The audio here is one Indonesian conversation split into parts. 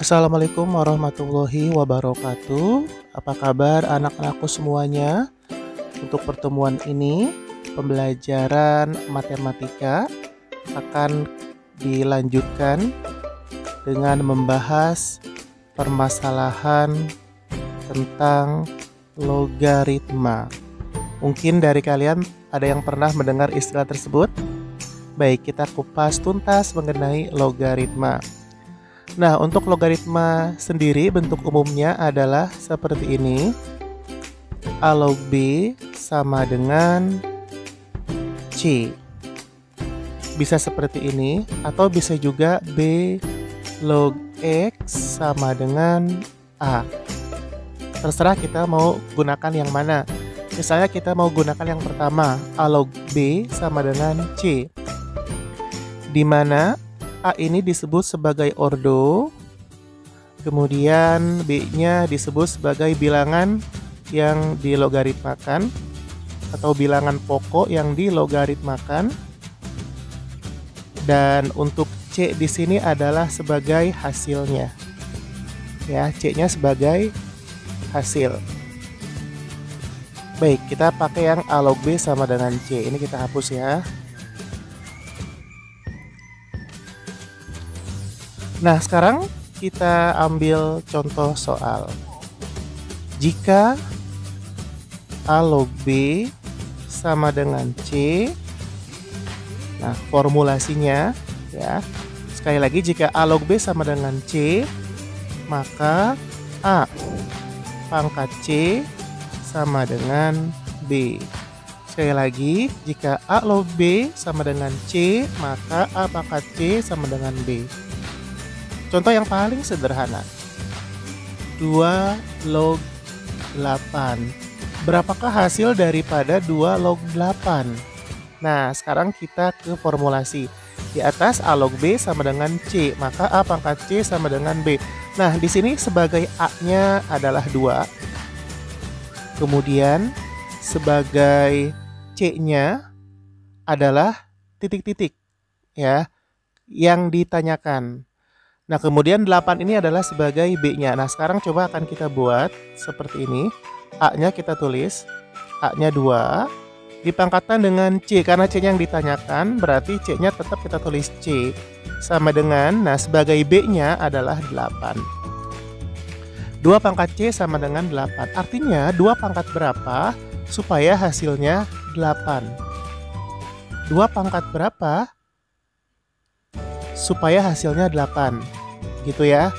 Assalamualaikum warahmatullahi wabarakatuh. Apa kabar anak-anakku semuanya? Untuk pertemuan ini, pembelajaran matematika akan dilanjutkan dengan membahas permasalahan tentang logaritma. Mungkin dari kalian ada yang pernah mendengar istilah tersebut? Baik, kita kupas tuntas mengenai logaritma. Nah, untuk logaritma sendiri bentuk umumnya adalah seperti ini. A log B sama dengan C. Bisa seperti ini, atau bisa juga B log X sama dengan A. Terserah kita mau gunakan yang mana. Misalnya kita mau gunakan yang pertama, A log B sama dengan C, di mana A ini disebut sebagai ordo, kemudian B-nya disebut sebagai bilangan yang dilogaritmakan atau bilangan pokok yang dilogaritmakan, dan untuk C di sini adalah sebagai hasilnya. Ya, C-nya sebagai hasil. Baik, kita pakai yang A log B sama dengan C. Ini kita hapus ya. Nah, sekarang kita ambil contoh soal. Jika A log B sama dengan C, nah formulasinya ya, sekali lagi jika A log B sama dengan C, maka A pangkat C sama dengan B. Sekali lagi, jika A log B sama dengan C, maka A pangkat C sama dengan B. Contoh yang paling sederhana, 2 log 8. Berapakah hasil daripada 2 log 8? Nah, sekarang kita ke formulasi. Di atas A log B sama dengan C, maka A pangkat C sama dengan B. Nah, di sini sebagai A-nya adalah 2. Kemudian sebagai C-nya adalah titik-titik ya, yang ditanyakan. Nah, kemudian 8 ini adalah sebagai B-nya. Nah, sekarang coba akan kita buat seperti ini. A-nya kita tulis, A-nya 2, dipangkatkan dengan C. Karena C-nya yang ditanyakan, berarti C-nya tetap kita tulis C. Sama dengan, nah sebagai B-nya adalah 8. 2 pangkat C sama dengan 8. Artinya, 2 pangkat berapa supaya hasilnya 8? 2 pangkat berapa supaya hasilnya 8? Gitu ya.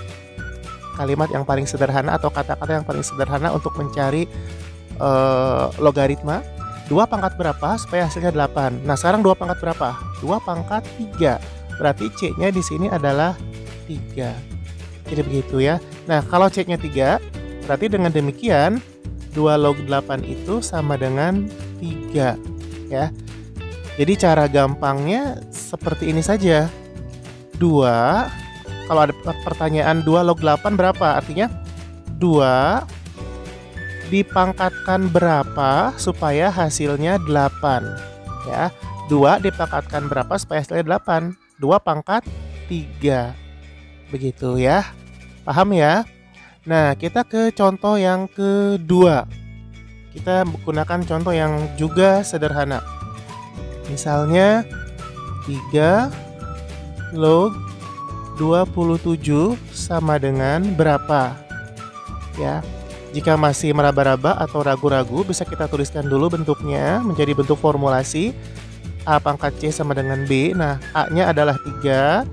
Kalimat yang paling sederhana atau kata-kata yang paling sederhana untuk mencari logaritma. 2 pangkat berapa supaya hasilnya 8? Nah, sekarang 2 pangkat berapa? 2 pangkat 3. Berarti C-nya di sini adalah 3. Jadi begitu ya. Nah, kalau C-nya 3, berarti dengan demikian 2 log 8 itu sama dengan 3 ya. Jadi cara gampangnya seperti ini saja. 2, kalau ada pertanyaan 2 log 8 berapa? Artinya 2 dipangkatkan berapa supaya hasilnya 8 ya. 2 dipangkatkan berapa supaya hasilnya 8? 2 pangkat 3. Begitu ya. Paham ya? Nah, kita ke contoh yang kedua. Kita menggunakan contoh yang juga sederhana. Misalnya 3 log 27 sama dengan berapa? Ya. Jika masih meraba-raba atau ragu-ragu, bisa kita tuliskan dulu bentuknya menjadi bentuk formulasi. A pangkat C sama dengan B. Nah, A-nya adalah 3,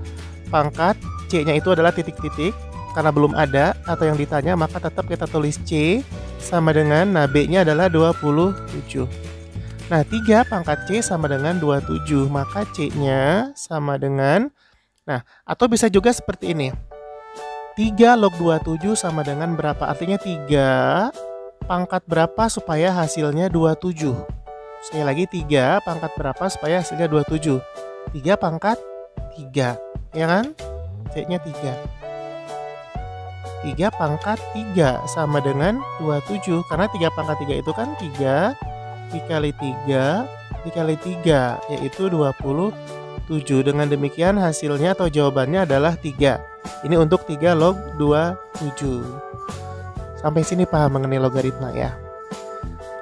pangkat C-nya itu adalah titik-titik. Karena belum ada atau yang ditanya, maka tetap kita tulis C sama dengan, nah B-nya adalah 27. Nah, 3 pangkat C sama dengan 27, maka C-nya sama dengan, nah, atau bisa juga seperti ini. 3 log 27 sama dengan berapa? Artinya 3 pangkat berapa supaya hasilnya 27? Sekali lagi, 3 pangkat berapa supaya hasilnya 27? 3 pangkat 3, ya kan? C-nya 3. 3 pangkat 3 sama dengan 27. Karena 3 pangkat 3 itu kan 3 dikali 3 dikali 3, yaitu 27. Dengan demikian hasilnya atau jawabannya adalah 3. Ini untuk 3 log 27. Sampai sini paham mengenai logaritma ya.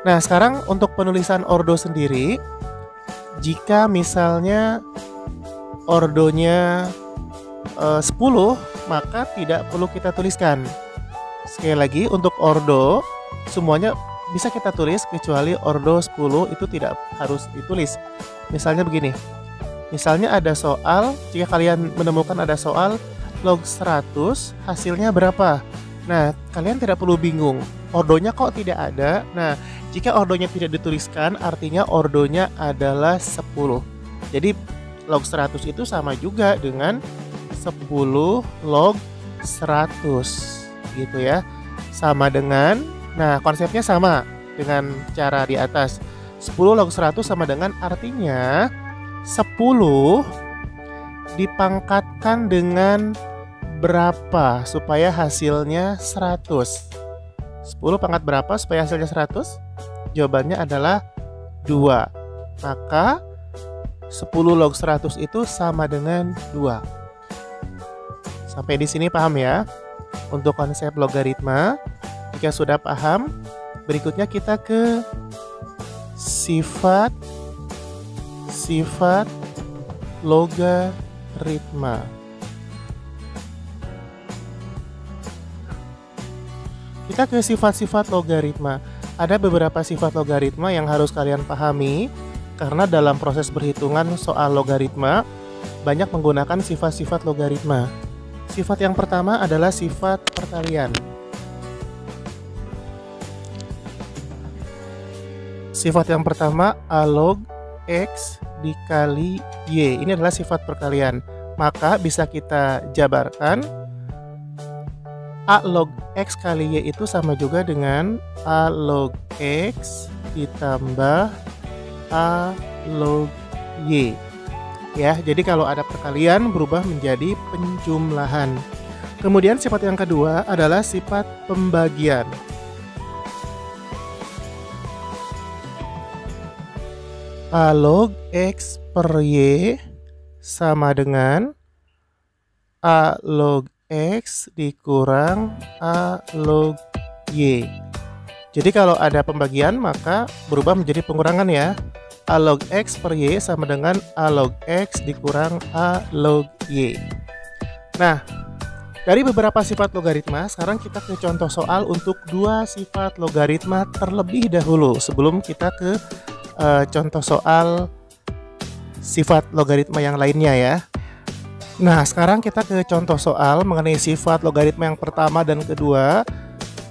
Nah, sekarang untuk penulisan ordo sendiri, jika misalnya ordonya 10, maka tidak perlu kita tuliskan. Sekali lagi, untuk ordo semuanya bisa kita tulis kecuali ordo 10 itu tidak harus ditulis. Misalnya begini. Misalnya ada soal, jika kalian menemukan ada soal log 100 hasilnya berapa? Nah, kalian tidak perlu bingung. Ordonya kok tidak ada? Nah, jika ordonya tidak dituliskan, artinya ordonya adalah 10. Jadi log 100 itu sama juga dengan 10 log 100 gitu ya. Sama dengan, nah konsepnya sama dengan cara di atas. 10 log 100 sama dengan, artinya 10 dipangkatkan dengan berapa supaya hasilnya 100. 10 pangkat berapa supaya hasilnya 100? Jawabannya adalah 2. Maka 10 log 100 itu sama dengan 2. Sampai di sini paham ya? Untuk konsep logaritma. Jika sudah paham, berikutnya kita ke sifat logaritma. Kita ke sifat-sifat logaritma. Ada beberapa sifat logaritma yang harus kalian pahami karena dalam proses perhitungan soal logaritma banyak menggunakan sifat-sifat logaritma. Sifat yang pertama adalah sifat perkalian. Sifat yang pertama A log X dikali Y. Ini adalah sifat perkalian. Maka bisa kita jabarkan A log X kali Y itu sama juga dengan A log X ditambah A log Y. Ya, jadi kalau ada perkalian berubah menjadi penjumlahan. Kemudian sifat yang kedua adalah sifat pembagian. A log X per Y sama dengan A log X dikurang A log Y. Jadi kalau ada pembagian maka berubah menjadi pengurangan ya. A log X per Y sama dengan A log X dikurang A log Y. Nah, dari beberapa sifat logaritma, sekarang kita ke contoh soal untuk 2 sifat logaritma terlebih dahulu sebelum kita ke contoh soal sifat logaritma yang lainnya ya. Nah, sekarang kita ke contoh soal mengenai sifat logaritma yang pertama dan kedua.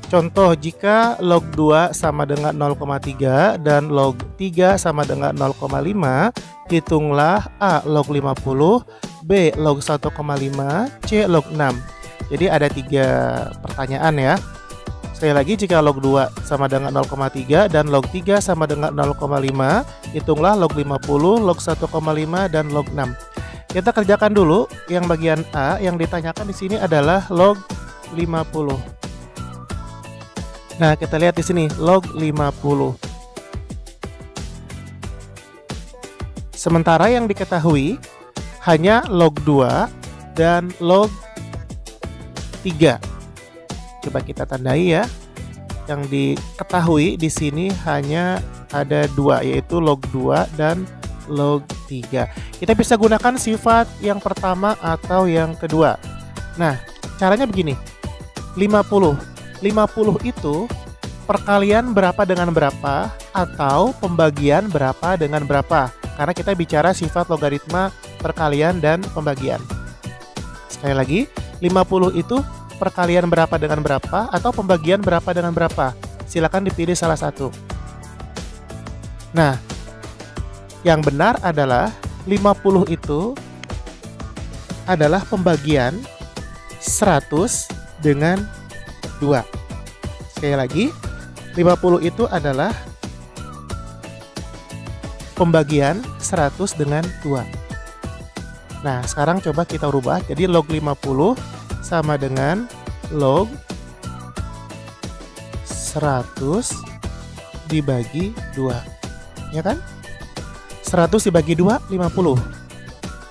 Contoh, jika log 2 sama dengan 0,3 dan log 3 sama dengan 0,5, hitunglah A log 50, B log 1,5, C log 6. Jadi ada 3 pertanyaan ya. Sekali lagi, jika log 2 sama dengan 0,3 dan log 3 sama dengan 0,5, hitunglah log 50, log 1,5 dan log 6. Kita kerjakan dulu yang bagian A. Yang ditanyakan di sini adalah log 50. Nah, kita lihat di sini log 50. Sementara yang diketahui hanya log 2 dan log 3. Coba kita tandai ya. Yang diketahui di sini hanya ada 2, yaitu log 2 dan log 3. Kita bisa gunakan sifat yang pertama atau yang kedua. Nah, caranya begini. 50 itu perkalian berapa dengan berapa atau pembagian berapa dengan berapa. Karena kita bicara sifat logaritma perkalian dan pembagian. Sekali lagi, 50 itu perkalian berapa dengan berapa atau pembagian berapa dengan berapa. Silakan dipilih salah satu. Nah, yang benar adalah 50 itu adalah pembagian 100 dengan 2. Sekali lagi, 50 itu adalah pembagian 100 dengan 2. Nah, sekarang coba kita rubah. Jadi log 50 sama dengan log 100 dibagi 2. Ya kan? 100 dibagi 2, 50.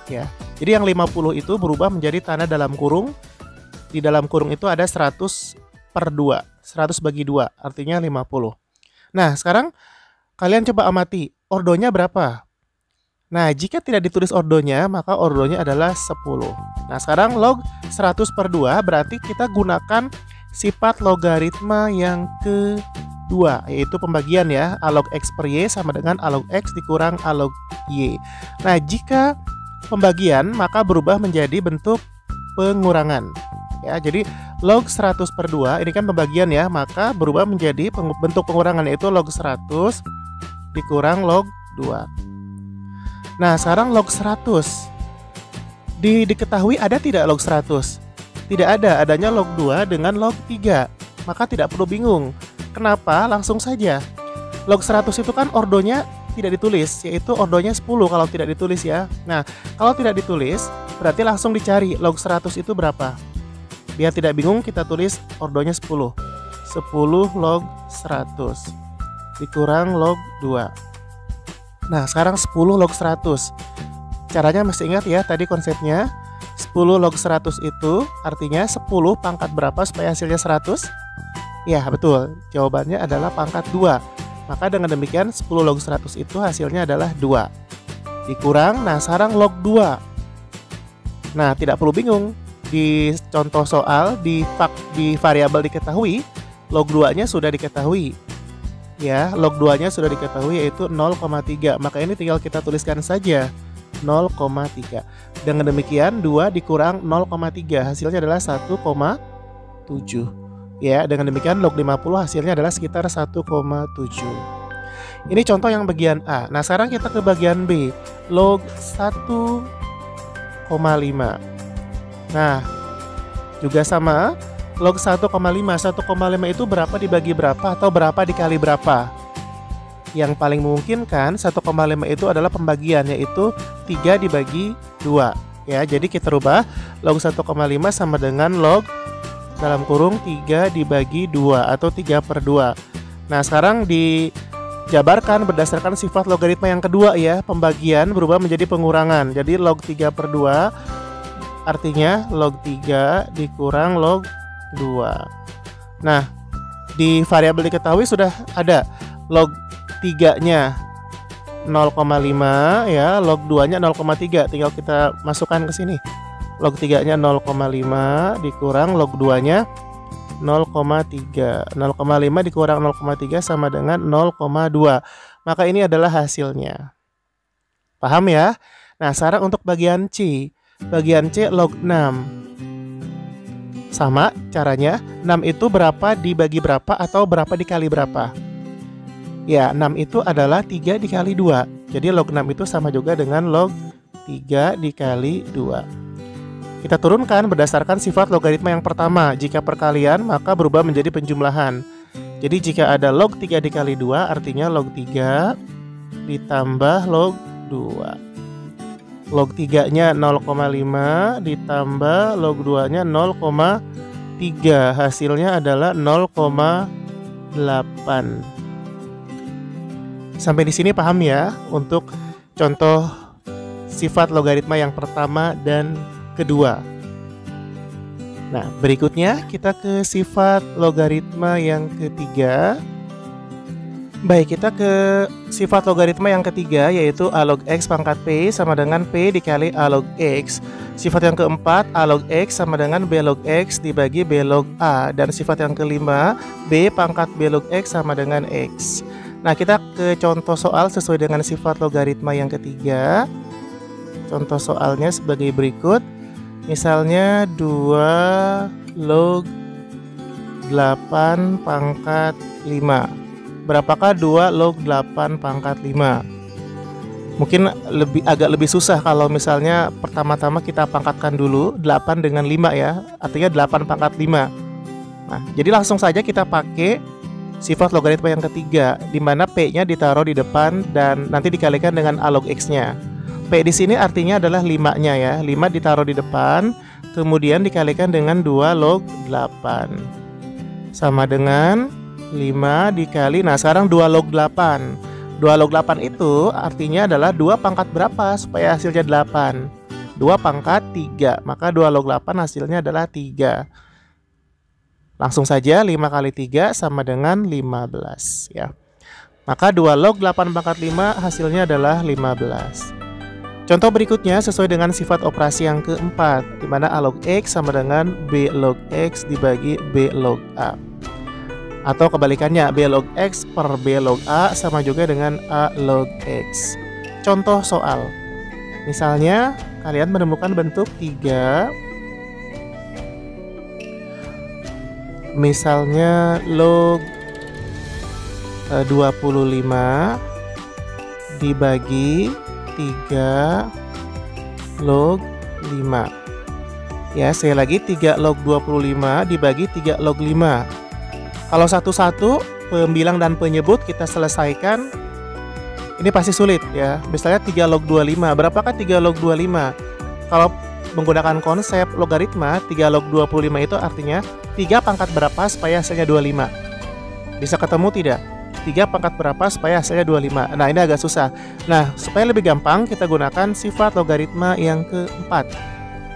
Ya. Jadi yang 50 itu berubah menjadi tanda dalam kurung di dalam kurung itu ada 100 per 2. 100 bagi 2, artinya 50. Nah, sekarang kalian coba amati, ordonya berapa? Nah, jika tidak ditulis ordonya, maka ordonya adalah 10. Nah, sekarang log 100 per 2 berarti kita gunakan sifat logaritma yang kedua, yaitu pembagian ya. A log X per Y sama dengan A log X dikurang A log Y. Nah, jika pembagian maka berubah menjadi bentuk pengurangan. Ya, jadi log 100 per 2 ini kan pembagian ya, maka berubah menjadi bentuk pengurangan, yaitu log 100 dikurang log 2. Nah, sekarang log 100. Diketahui ada tidak log 100? Tidak ada, adanya log 2 dengan log 3. Maka tidak perlu bingung. Kenapa? Langsung saja. Log 100 itu kan ordonya tidak ditulis, yaitu ordonya 10 kalau tidak ditulis ya. Nah, kalau tidak ditulis, berarti langsung dicari log 100 itu berapa. Biar tidak bingung, kita tulis ordonya 10. 10 log 100 dikurang log 2. Nah, sekarang 10 log 100. Caranya masih ingat ya tadi konsepnya. 10 log 100 itu artinya 10 pangkat berapa supaya hasilnya 100? Ya, betul. Jawabannya adalah pangkat 2. Maka dengan demikian 10 log 100 itu hasilnya adalah 2. Dikurang, nah sekarang log 2. Nah, tidak perlu bingung. Di contoh soal, di variabel diketahui, log 2-nya sudah diketahui. Ya, log 2-nya sudah diketahui yaitu 0,3. Maka ini tinggal kita tuliskan saja 0,3. Dengan demikian 2 dikurang 0,3 hasilnya adalah 1,7. Ya, dengan demikian log 50 hasilnya adalah sekitar 1,7. Ini contoh yang bagian A. Nah, sekarang kita ke bagian B. Log 1,5. Nah, juga sama. Log 1,5. 1,5 itu berapa dibagi berapa atau berapa dikali berapa? Yang paling memungkinkan 1,5 itu adalah pembagian, yaitu 3 dibagi 2. Ya, jadi kita rubah log 1,5 sama dengan log dalam kurung 3 dibagi 2 atau 3 per 2. Nah, sekarang dijabarkan berdasarkan sifat logaritma yang kedua ya. Pembagian berubah menjadi pengurangan. Jadi log 3 per 2 artinya log 3 dikurang log 2. Nah, di variabel diketahui sudah ada log 3-nya 0,5 ya, log 2-nya 0,3. Tinggal kita masukkan ke sini. Log 3-nya 0,5 dikurang log 2-nya 0,3. 0,5 dikurang 0,3 sama dengan 0,2. Maka ini adalah hasilnya. Paham ya? Nah, sekarang untuk bagian C. Bagian C log 6. Sama caranya, 6 itu berapa dibagi berapa atau berapa dikali berapa? Ya, 6 itu adalah 3 dikali 2. Jadi log 6 itu sama juga dengan log 3 dikali 2. Kita turunkan berdasarkan sifat logaritma yang pertama. Jika perkalian, maka berubah menjadi penjumlahan. Jadi jika ada log 3 dikali 2, artinya log 3 ditambah log 2. Log 3-nya 0,5 ditambah log 2-nya 0,3. Hasilnya adalah 0,8. Sampai di sini paham ya untuk contoh sifat logaritma yang pertama dan kedua. Nah, berikutnya kita ke sifat logaritma yang ketiga. Baik, kita ke sifat logaritma yang ketiga, yaitu A log X pangkat P sama dengan P dikali A log X. Sifat yang keempat, A log X sama dengan B log X dibagi B log A. Dan sifat yang kelima, B pangkat B log X sama dengan X. Nah, kita ke contoh soal sesuai dengan sifat logaritma yang ketiga. Contoh soalnya sebagai berikut. Misalnya 2 log 8 pangkat 5. Berapakah 2 log 8 pangkat 5? Mungkin agak lebih susah kalau misalnya pertama-tama kita pangkatkan dulu 8 dengan 5 ya. Artinya 8 pangkat 5. Nah, jadi langsung saja kita pakai sifat logaritma yang ketiga, di mana P-nya ditaruh di depan dan nanti dikalikan dengan A log X-nya. P di sini artinya adalah 5-nya ya. 5 ditaruh di depan, kemudian dikalikan dengan 2 log 8. Sama dengan 5 dikali, nah sekarang 2 log 8. 2 log 8 itu artinya adalah 2 pangkat berapa supaya hasilnya 8? 2 pangkat 3, maka 2 log 8 hasilnya adalah 3. Langsung saja 5 kali 3 sama dengan 15 ya. Maka 2 log 8 pangkat 5 hasilnya adalah 15. Contoh berikutnya sesuai dengan sifat operasi yang keempat, di mana A log X sama dengan B log X dibagi B log A. Atau kebalikannya, B log X per B log A sama juga dengan A log X. Contoh soal. Misalnya, kalian menemukan bentuk 3. Misalnya log 25 dibagi 3 log 5. Ya, sekali lagi 3 log 25 dibagi 3 log 5. Kalau satu-satu pembilang dan penyebut kita selesaikan, ini pasti sulit ya. Misalnya 3 log 25, berapakah 3 log 25? Kalau menggunakan konsep logaritma, 3 log 25 itu artinya 3 pangkat berapa supaya hasilnya 25? Bisa ketemu tidak? 3 pangkat berapa supaya hasilnya 25. Nah, ini agak susah. Nah, supaya lebih gampang kita gunakan sifat logaritma yang keempat.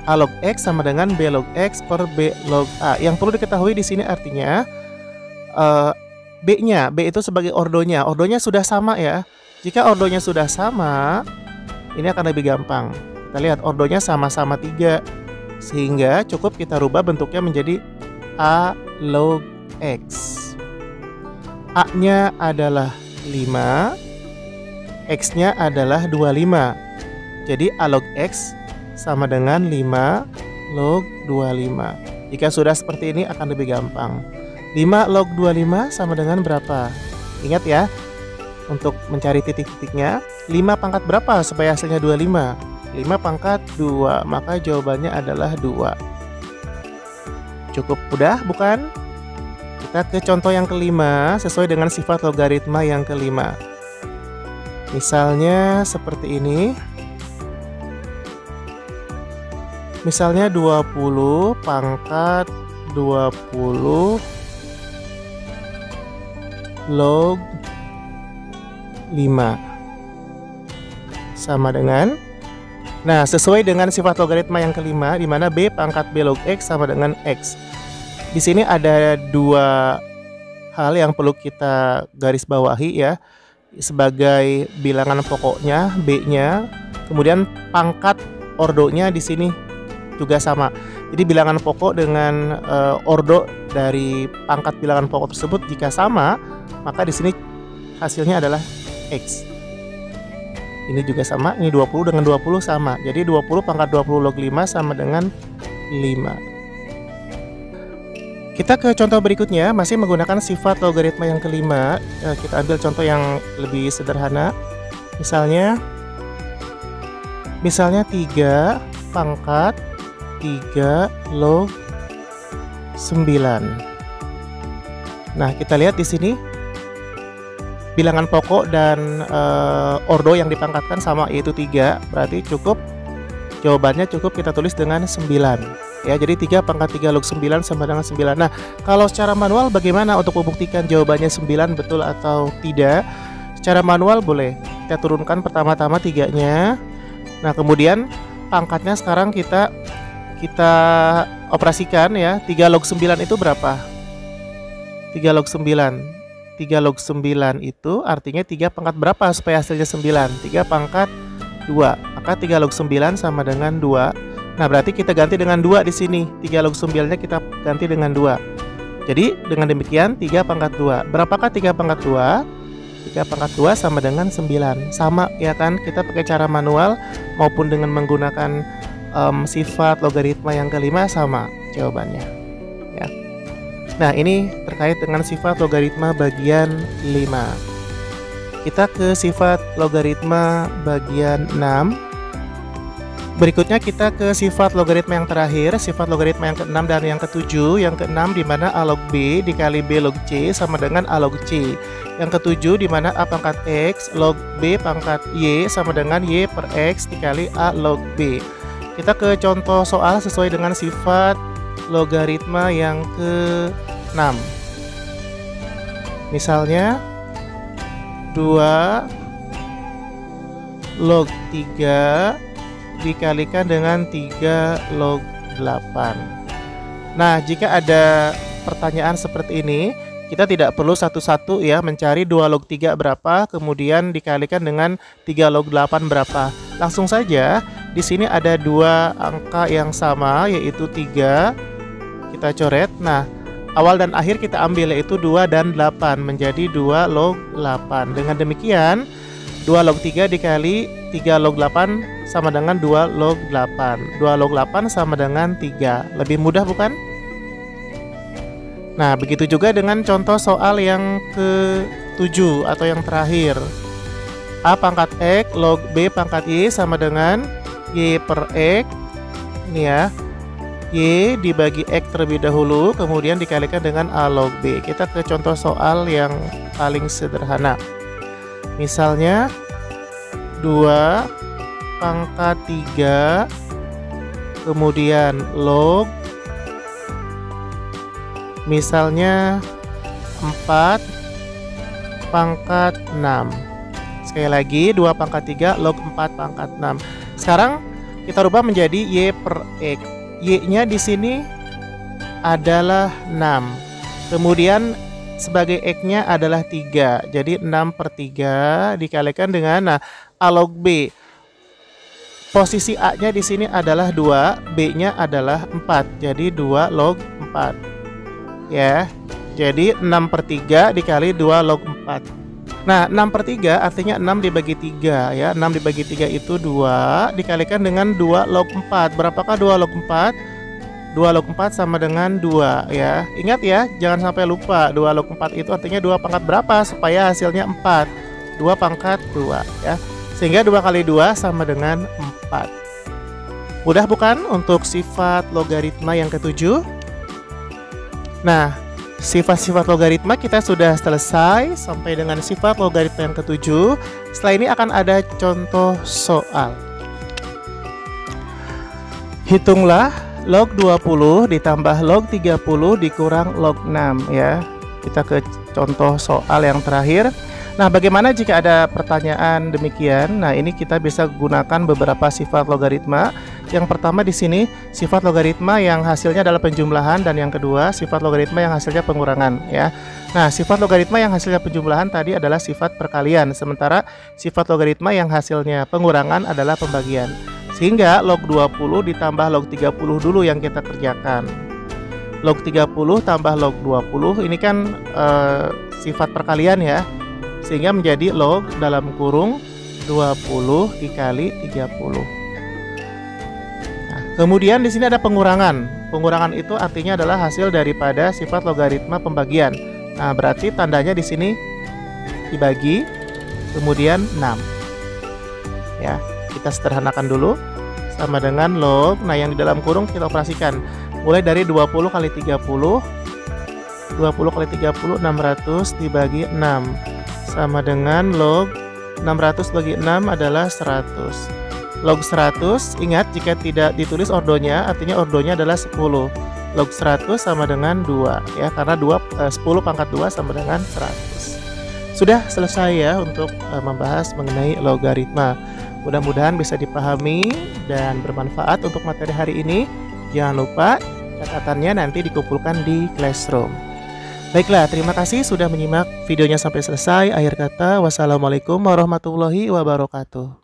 A log X sama dengan B log X per B log A. Yang perlu diketahui di sini artinya B-nya, B itu sebagai ordonya. Ordonya sudah sama ya. Jika ordonya sudah sama, ini akan lebih gampang. Kita lihat ordonya sama-sama 3. Sehingga cukup kita rubah bentuknya menjadi A log X. A-nya adalah 5, X-nya adalah 25. Jadi A log X sama dengan 5 log 25. Jika sudah seperti ini akan lebih gampang. 5 log 25 sama dengan berapa? Ingat ya, untuk mencari titik-titiknya, 5 pangkat berapa supaya hasilnya 25? 5 pangkat 2, maka jawabannya adalah 2. Cukup mudah bukan? Kita ke contoh yang kelima sesuai dengan sifat logaritma yang kelima. Misalnya seperti ini. Misalnya 20 pangkat 20 log 5 sama dengan, nah sesuai dengan sifat logaritma yang kelima, di mana B pangkat B log X sama dengan X. Di sini ada 2 hal yang perlu kita garis bawahi ya. Sebagai bilangan pokoknya B-nya, kemudian pangkat ordonya di sini juga sama. Jadi bilangan pokok dengan ordo dari pangkat bilangan pokok tersebut jika sama, maka di sini hasilnya adalah X. Ini juga sama, ini 20 dengan 20 sama. Jadi 20 pangkat 20 log 5 sama dengan 5. Kita ke contoh berikutnya, masih menggunakan sifat logaritma yang kelima. Kita ambil contoh yang lebih sederhana. Misalnya 3 pangkat 3 log 9. Nah, kita lihat di sini bilangan pokok dan ordo yang dipangkatkan sama, yaitu 3. Berarti cukup, jawabannya cukup kita tulis dengan 9. Ya, jadi 3 pangkat 3 log 9 sama dengan 9. Nah, kalau secara manual bagaimana untuk membuktikan jawabannya 9 betul atau tidak? Secara manual boleh kita turunkan pertama-tama 3-nya. Nah, kemudian pangkatnya sekarang kita operasikan ya. 3 log 9 itu berapa? 3 log 9. 3 log 9 itu artinya 3 pangkat berapa supaya hasilnya 9? 3 pangkat 2. Maka 3 log 9 sama dengan 2. Nah, berarti kita ganti dengan 2 di sini. 3 log 9-nya kita ganti dengan 2. Jadi, dengan demikian 3 pangkat 2. Berapakah 3 pangkat 2? 3 pangkat 2 sama dengan 9. Sama ya kan? Kita pakai cara manual maupun dengan menggunakan sifat logaritma yang kelima sama jawabannya. Ya. Nah, ini terkait dengan sifat logaritma bagian 5. Kita ke sifat logaritma bagian 6. Berikutnya kita ke sifat logaritma yang terakhir, sifat logaritma yang ke-6 dan yang ke-7. Yang ke-6 di mana A log B dikali B log C sama dengan A log C. Yang ke-7 di mana A pangkat X log B pangkat Y sama dengan Y per X dikali A log B. Kita ke contoh soal sesuai dengan sifat logaritma yang ke-6. Misalnya 2 log 3 dikalikan dengan 3 log 8. Nah, jika ada pertanyaan seperti ini, kita tidak perlu satu-satu ya mencari 2 log 3 berapa, kemudian dikalikan dengan 3 log 8 berapa. Langsung saja, di sini ada dua angka yang sama, yaitu 3. Kita coret. Nah, awal dan akhir kita ambil, yaitu 2 dan 8, menjadi 2 log 8. Dengan demikian, 2 log 3 dikali 3 log 8 sama dengan 2 log 8. 2 log 8 sama dengan 3. Lebih mudah bukan? Nah, begitu juga dengan contoh soal yang ke-7 atau yang terakhir. A pangkat X log B pangkat Y sama dengan Y per X. Ini ya, Y dibagi X terlebih dahulu, kemudian dikalikan dengan A log B. Kita ke contoh soal yang paling sederhana. Misalnya 2 pangkat 3 kemudian log, misalnya 4 pangkat 6. Sekali lagi 2 pangkat 3 log 4 pangkat 6. Sekarang kita rubah menjadi Y per X. Y-nya di sini adalah 6. Kemudian sebagai X-nya adalah 3. Jadi 6 per 3 dikalikan dengan A log B. Posisi A-nya di sini adalah 2, B-nya adalah 4. Jadi 2 log 4. Ya, jadi 6 per 3 dikali 2 log 4. Nah, 6 per 3 artinya 6 dibagi 3 ya. 6 dibagi 3 itu 2 dikalikan dengan 2 log 4. Berapakah 2 log 4? 2 log 4 sama dengan 2 ya. Ingat ya, jangan sampai lupa 2 log 4 itu artinya 2 pangkat berapa supaya hasilnya 4. 2 pangkat 2 ya. Sehingga 2 kali 2 sama dengan 4. Mudah bukan untuk sifat logaritma yang ke-7? Nah, sifat-sifat logaritma kita sudah selesai sampai dengan sifat logaritma yang ke-7. Setelah ini akan ada contoh soal. Hitunglah log 20 ditambah log 30 dikurang log 6 ya. Kita ke contoh soal yang terakhir. Nah, bagaimana jika ada pertanyaan demikian? Nah, ini kita bisa gunakan beberapa sifat logaritma. Yang pertama di sini sifat logaritma yang hasilnya adalah penjumlahan, dan yang kedua sifat logaritma yang hasilnya pengurangan ya. Nah, sifat logaritma yang hasilnya penjumlahan tadi adalah sifat perkalian, sementara sifat logaritma yang hasilnya pengurangan adalah pembagian. Sehingga log 20 ditambah log 30 dulu yang kita kerjakan. Log 30 tambah log 20 ini kan sifat perkalian ya. Sehingga menjadi log dalam kurung 20 dikali 30. Nah, kemudian di sini ada pengurangan. Pengurangan itu artinya adalah hasil daripada sifat logaritma pembagian. Nah, berarti tandanya di sini dibagi, kemudian 6. Ya, kita sederhanakan dulu sama dengan log. Nah, yang di dalam kurung kita operasikan. Mulai dari 20 kali 30. 20 kali 30 600 dibagi 6. Sama dengan log 600 bagi 6 adalah 100. Log 100, ingat jika tidak ditulis ordonya, artinya ordonya adalah 10. Log 100 sama dengan 2 ya, karena 10 pangkat 2 sama dengan 100. Sudah selesai ya untuk membahas mengenai logaritma. Mudah-mudahan bisa dipahami dan bermanfaat untuk materi hari ini. Jangan lupa catatannya nanti dikumpulkan di Classroom. Baiklah, terima kasih sudah menyimak videonya sampai selesai. Akhir kata, wassalamualaikum warahmatullahi wabarakatuh.